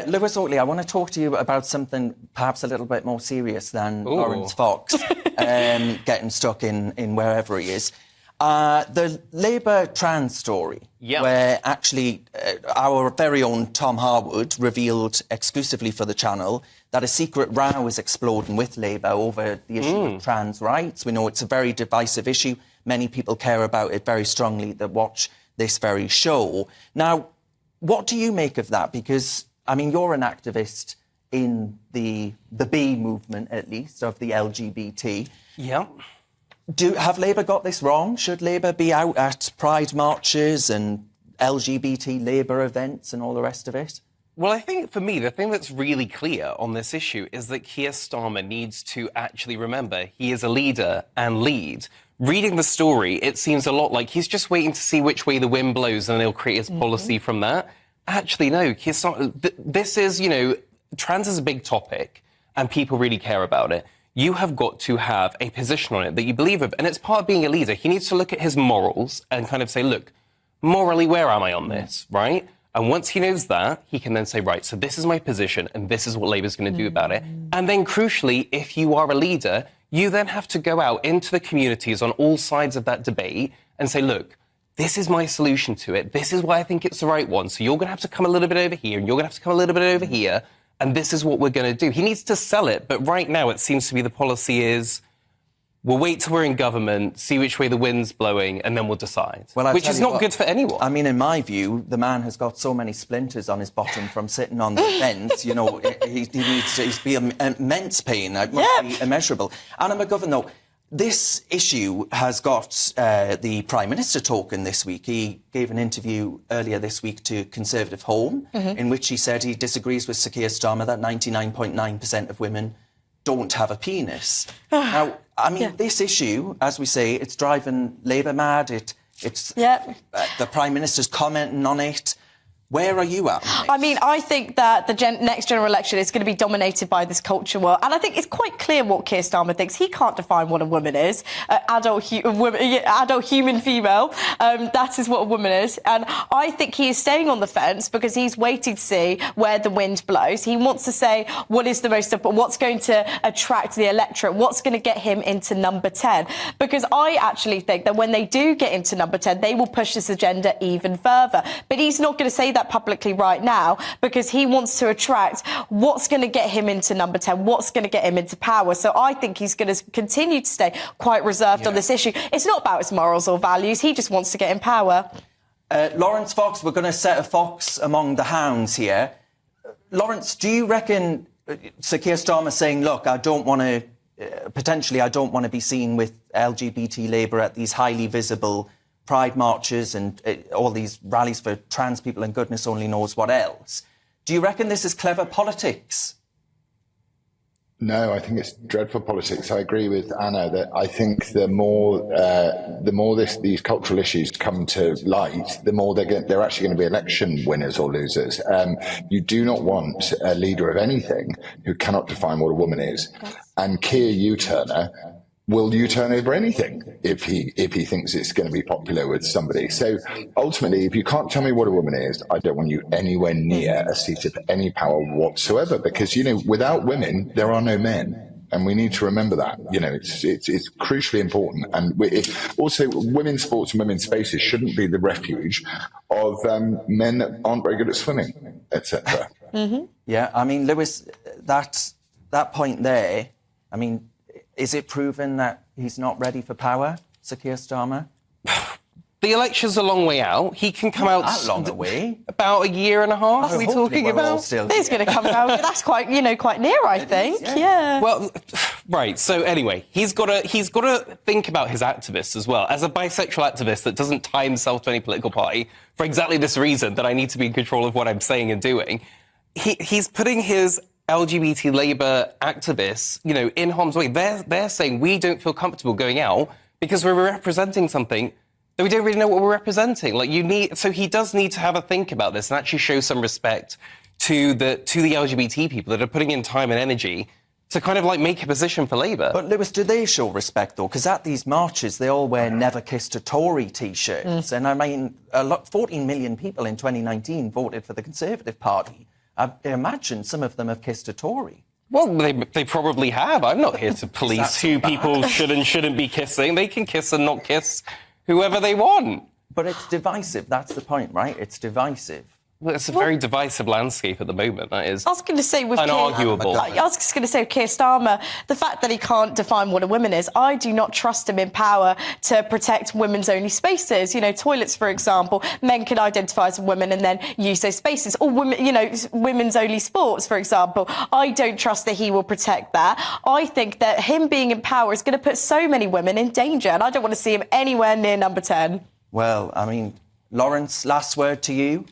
Lewis Oakley, I want to talk to you about something perhaps a little bit more serious than Laurence Fox getting stuck in wherever he is. The Labour trans story, where actually our very own Tom Harwood revealed exclusively for the channel that a secret row is exploding with Labour over the issue of trans rights. We know it's a very divisive issue. Many people care about it very strongly that watch this very show. Now, what do you make of that? Because, I mean, you're an activist in the B movement, at least, of the LGBT. Yeah. Have Labour got this wrong? Should Labour be out at pride marches and LGBT Labour events and all the rest of it? Well, I think, for me, the thing that's really clear on this issue is that Keir Starmer needs to actually remember he is a leader and lead. Reading the story, it seems a lot like he's just waiting to see which way the wind blows and he'll create his policy from that. Actually, no, Keir Starmer, this is, you know, trans is a big topic and people really care about it. You have got to have a position on it that you believe of, and it's part of being a leader. He needs to look at his morals and kind of say, look, morally, where am I on this, right? And once he knows that, he can then say, right, so this is my position and this is what Labour's going to do about it. And then, crucially, if you are a leader, you then have to go out into the communities on all sides of that debate and say, look, this is my solution to it. This is why I think it's the right one. So you're going to have to come a little bit over here and you're going to have to come a little bit over here. And this is what we're going to do. He needs to sell it. But right now, it seems to be the policy is, we'll wait till we're in government, see which way the wind's blowing, and then we'll decide. Well, which is not good for anyone. I mean, in my view, the man has got so many splinters on his bottom from sitting on the fence. You know, he needs to be immense pain. It must be immeasurable. Anna McGovern, though, this issue has got the Prime Minister talking this week. He gave an interview earlier this week to Conservative Home, in which he said he disagrees with Sir Keir Starmer that 99.9% of women don't have a penis. Now, I mean, this issue, as we say, it's driving Labour mad. It's the Prime Minister's commenting on it. Where are you at? I mean, I think that the next general election is going to be dominated by this culture war. And I think it's quite clear what Keir Starmer thinks. He can't define what a woman is. Adult human female. That is what a woman is. And I think he is staying on the fence because he's waiting to see where the wind blows. He wants to say what is the most important, what's going to attract the electorate, what's going to get him into number 10. Because I actually think that when they do get into number 10, they will push this agenda even further. But he's not going to say that publicly right now because he wants to attract what's going to get him into number 10, what's going to get him into power. So I think he's going to continue to stay quite reserved on this issue. It's not about his morals or values. He just wants to get in power. Laurence Fox, we're going to set a fox among the hounds here. Laurence, do you reckon Sir Keir Starmer saying, look, I don't want to, potentially I don't want to be seen with LGBT Labour at these highly visible pride marches and all these rallies for trans people and goodness only knows what else. Do you reckon this is clever politics? No, I think it's dreadful politics. I agree with Anna that I think the more these cultural issues come to light, the more they're actually going to be election winners or losers. You do not want a leader of anything who cannot define what a woman is. And Keir U-turner will U-turn over anything if he thinks it's going to be popular with somebody. So ultimately, if you can't tell me what a woman is, I don't want you anywhere near a seat of any power whatsoever. Because, you know, without women, there are no men. And we need to remember that. You know, it's crucially important. And also, women's sports and women's spaces shouldn't be the refuge of men that aren't very good at swimming, etc. Yeah, I mean, Lewis, that point there, I mean, is it proven that he's not ready for power, Sir Keir Starmer? The election's a long way out. He can come out... That long away? About a year and a half, are we talking about? He's going to come out... That's quite, quite near, I think. Yeah. Well, right. So anyway, he's got to think about his activists as well. As a bisexual activist that doesn't tie himself to any political party, for exactly this reason, that I need to be in control of what I'm saying and doing, he's putting his LGBT Labour activists, in harm's way. They're saying we don't feel comfortable going out because we're representing something that we don't really know what we're representing. So he does need to have a think about this and actually show some respect to the LGBT people that are putting in time and energy to kind of make a position for Labour. But Lewis, do they show respect though? Because at these marches, they all wear "Never Kissed a Tory" T-shirts, and I mean, 14 million people in 2019 voted for the Conservative Party. I imagine some of them have kissed a Tory. Well, they probably have. I'm not here to police who people should and shouldn't be kissing. They can kiss and not kiss whoever they want. But it's divisive. That's the point, right? It's divisive. Well, it's a very divisive landscape at the moment. That is I was going to say with unarguable. I was just going to say with Keir Starmer, the fact that he can't define what a woman is, I do not trust him in power to protect women's only spaces. You know, toilets, for example, men can identify as women and then use those spaces. Or women, you know, women's only sports, for example. I don't trust that he will protect that. I think that him being in power is going to put so many women in danger, and I don't want to see him anywhere near number 10. Well, I mean, Laurence, last word to you.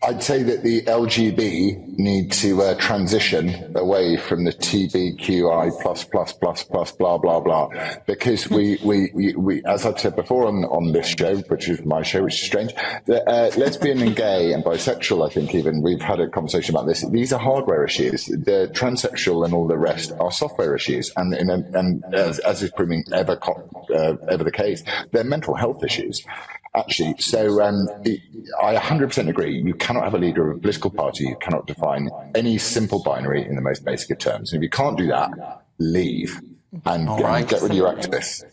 I'd say that the LGB need to transition away from the TBQI plus blah blah blah, because we as I've said before on this show, which is my show, which is strange, that lesbian and gay and bisexual, I think even we've had a conversation about this. These are hardware issues. The transsexual and all the rest are software issues, and as is proving ever the case, they're mental health issues. Actually, so I 100% agree. You cannot have a leader of a political party. You cannot define any simple binary in the most basic of terms. And if you can't do that, leave and get rid of your activists.